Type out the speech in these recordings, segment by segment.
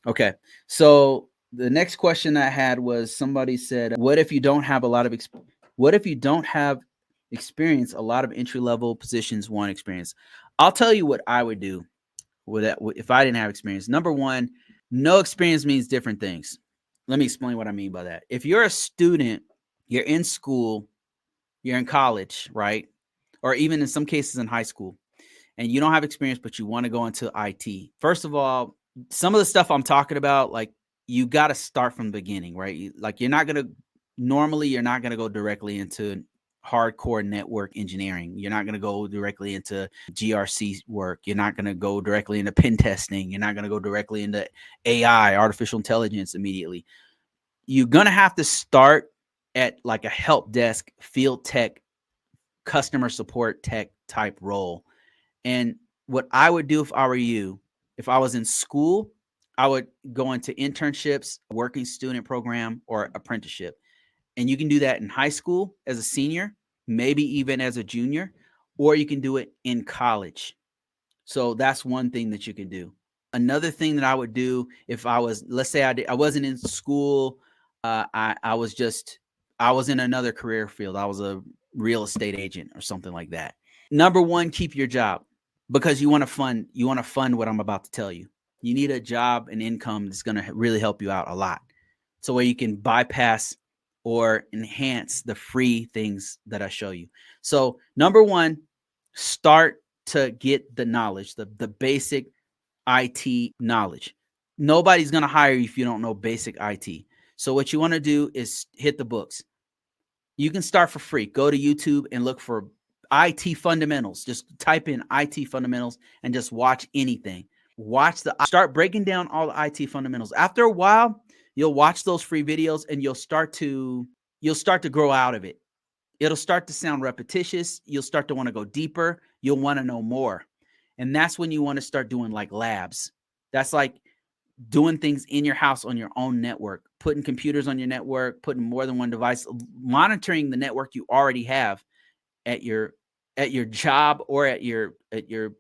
Okay. So the next question I had was somebody said, "What if you don't have a lot of what if you don't have experience? A lot of entry level positions want experience." I'll tell you what I would do with that if I didn't have experience. Number one, no experience means different things. Let me explain what I mean by that. If you're a student, you're in school, you're in college, right? Or even in some cases in high school, and you don't have experience, but you want to go into IT. First of all, some of the stuff I'm talking about, like you got to start from the beginning, right? Like you're not going to go directly into hardcore network engineering. You're not going to go directly into GRC work. You're not going to go directly into pen testing. You're not going to go directly into AI, artificial intelligence immediately. You're going to have to start at like a help desk, field tech, customer support tech type role. And what I would do if I were you, if I was in school, I would go into internships, working student program, or apprenticeship. And you can do that in high school as a senior, maybe even as a junior, or you can do it in college. So that's one thing that you can do. Another thing that I would do if I was, let's say I wasn't in school, I was just, I was in another career field. I was a real estate agent or something like that. Number one, keep your job because you want to fund what I'm about to tell you. You need a job and income that's going to really help you out a lot. So where you can bypass or enhance the free things that I show you. So number one, start to get the knowledge, the basic IT knowledge. Nobody's going to hire you if you don't know basic IT. So what you want to do is hit the books. You can start for free. Go to YouTube and look for IT fundamentals. Just type in IT fundamentals and just watch anything. Start breaking down all the IT fundamentals. After a while, you'll watch those free videos and you'll start to grow out of it. It'll start to sound repetitious. You'll start to want to go deeper. You'll want to know more. And that's when you want to start doing like labs. That's like doing things in your house on your own network, putting computers on your network, putting more than one device, monitoring the network you already have at your job or at your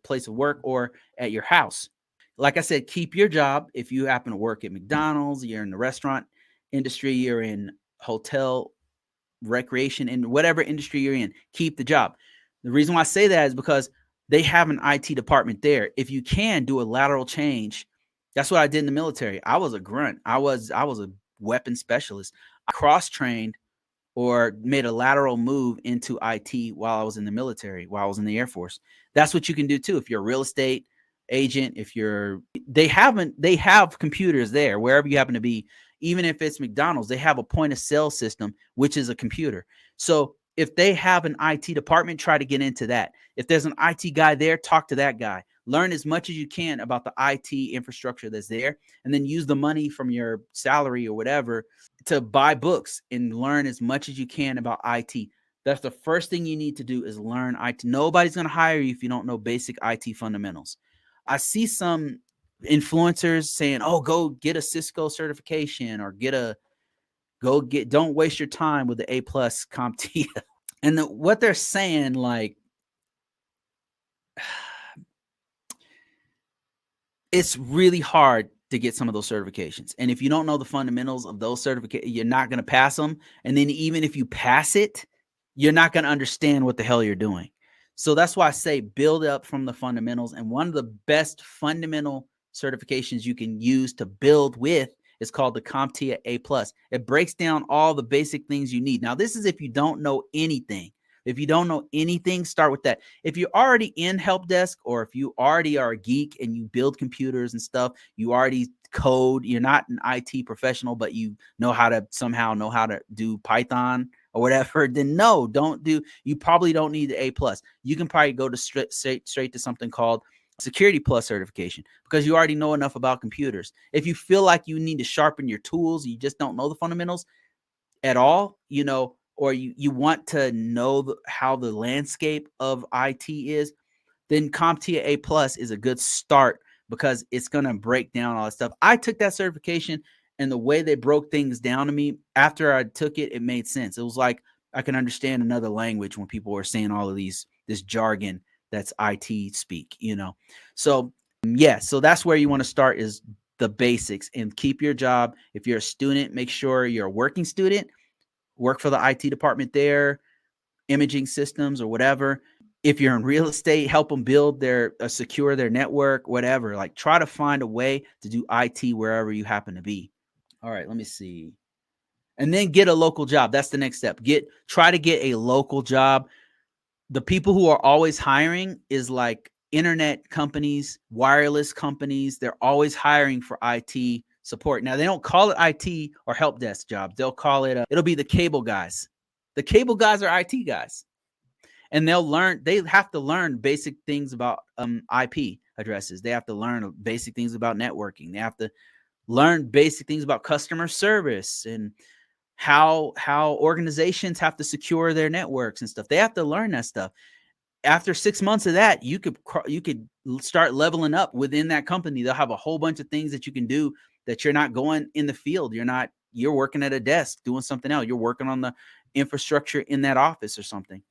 place of work or at your house. Like I said, keep your job. If you happen to work at McDonald's, you're in the restaurant industry, you're in hotel recreation, in whatever industry you're in, keep the job. The reason why I say that is because they have an IT department there. If you can do a lateral change, that's what I did in the military. I was a grunt. I was a weapon specialist. I cross trained or made a lateral move into IT while I was in the military, while I was in the Air Force. That's what you can do too. If you're a real estate agent, if you're they have computers there wherever you happen to be. Even if it's McDonald's, they have a point of sale system, which is a computer. So if they have an IT department, try to get into that. If there's an IT guy there, talk to that guy. Learn as much as you can about the IT infrastructure that's there, and then use the money from your salary or whatever to buy books and learn as much as you can about IT. That's the first thing you need to do is learn IT. Nobody's going to hire you if you don't know basic IT fundamentals. I see some influencers saying, "Oh, go get a Cisco certification or don't waste your time with the A+ CompTIA." And what they're saying, like, it's really hard to get some of those certifications. And if you don't know the fundamentals of those certifications, you're not going to pass them. And then even if you pass it, you're not going to understand what the hell you're doing. So that's why I say build up from the fundamentals. And one of the best fundamental certifications you can use to build with is called the CompTIA A+. It breaks down all the basic things you need. Now, this is if you don't know anything. If you don't know anything, start with that. If you're already in help desk, or if you already are a geek and you build computers and stuff, you already code, you're not an IT professional, but you somehow know how to do Python or whatever, then no, you probably don't need the A+. You can probably go to straight to something called Security Plus certification because you already know enough about computers. If you feel like you need to sharpen your tools, you just don't know the fundamentals at all, or you want to know how the landscape of IT is, then CompTIA A+ is a good start because it's going to break down all that stuff. I took that certification, and the way they broke things down to me after I took it, it made sense. It was like I can understand another language when people are saying all of this jargon that's IT speak. So yeah, so that's where you want to start is the basics and keep your job. If you're a student, make sure you're a working student, work for the IT department there, imaging systems or whatever. If you're in real estate, help them build their secure their network, whatever. Like try to find a way to do IT wherever you happen to be. All right, let me see. And then get a local job. That's the next step. Try to get a local job. The people who are always hiring is like internet companies, wireless companies. They're always hiring for IT support. Now, they don't call it IT or help desk jobs. They'll call it, it'll be the cable guys. The cable guys are IT guys. And they have to learn basic things about IP addresses. They have to learn basic things about networking. They have to learn basic things about customer service and how organizations have to secure their networks and stuff. They have to learn that stuff. After 6 months of that, you could start leveling up within that company. They'll have a whole bunch of things that you can do that you're not going in the field. You're working at a desk doing something else. You're working on the infrastructure in that office or something.